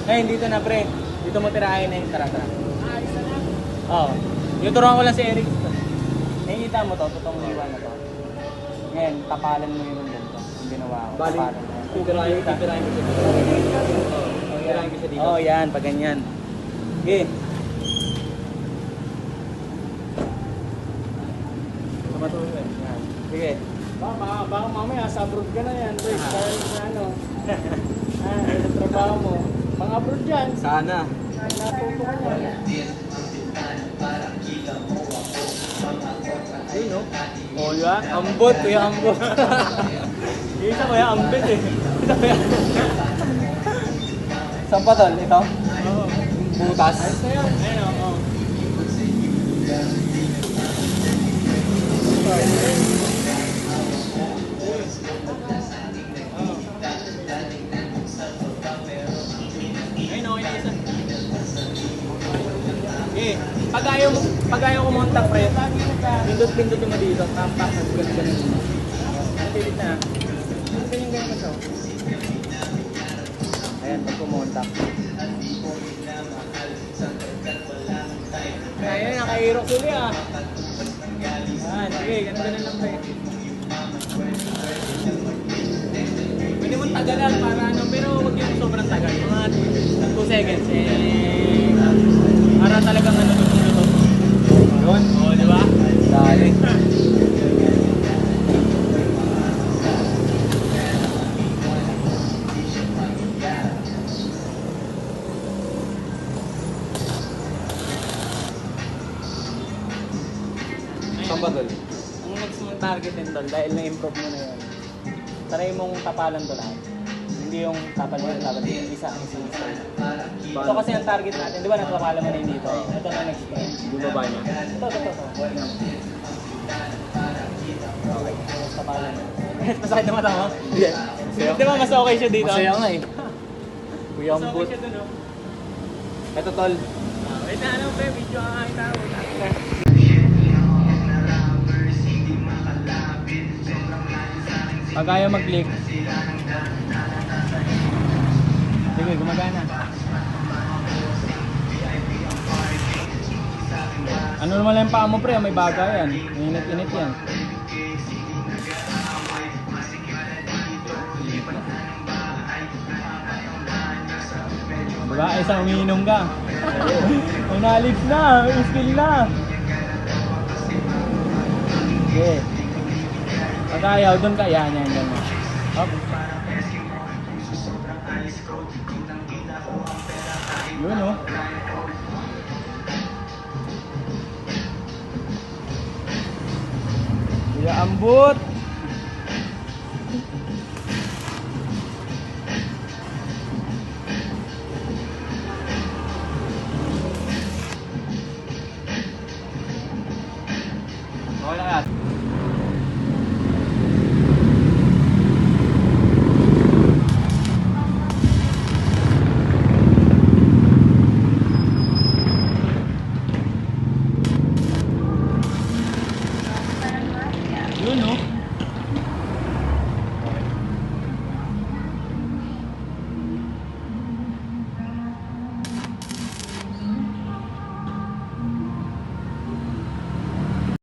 Ngayon, dito na pre. Dito mo tirahin na yung tara. Oo. Yung turuan ko lang si Eric. Nakikita mo to, totoong liwan na to. Ngayon, tapalan mo yung ganito. Yung ginawa ko. Bali, Tapalan mo. titirahin ko siya dito. Titirahin ko siya dito. Oo, yan. Pag ganyan. Okay. Matulog eh. Yan. Sige. Baka mamaya sa abroad ka na yan, boys. Dahil sa ano. Sa trabaho mo. Mga abroad yan. Sana. Natuto ka yan. Ayun, no? Oh, yan. Ambot. Kuya ambot. Yung isa kuya ambit eh. Isa kuya. Saan pa tol? Ito? Oo. Butas. Ayos na yan. Ayun o. Ayun, okay na isa. Okay. Pag ayaw ko monta pre, pindot mo dito. Tampak. Ganun. Natilit na. Ganyan ito. Ayan, pag kumontak. Ayan, nakairok sila ah. Ayan, sige, ganun lang pre. Pwede mong tagalan para ano, pero huwag yung sobrang tagal. Mga 2 seconds eh. Para talagang ano to. Yun. Oo, di ba? Dali. Saan ba tol? Ang next mong target din tol, dahil na-improve mo na yun. Try mong tapalan to lahat. Hindi yung tapalan yung isa. Ito kasi ang target natin, di ba natapalan mo na yun dito? Ito na next time. Bumaba niya. Ito. Okay, tapalan mo. Masakit na mata mo? Hindi. Di ba mas okay siya dito? Masaya nga eh. Kuya Mas okay siya dun, no? Ito tol. Wait na, ano pre, video ang kahit tao. Pag ayaw mag-click. Sige, gumagana. Ano naman lang yung paa mo pre, may baga yan. Init-init yan. Diba? Isang umiinom ka. May knowledge na, may skill na. Okay. Pag ayaw, doon ka. Yan. Hop. Yun o. Kuya ambot.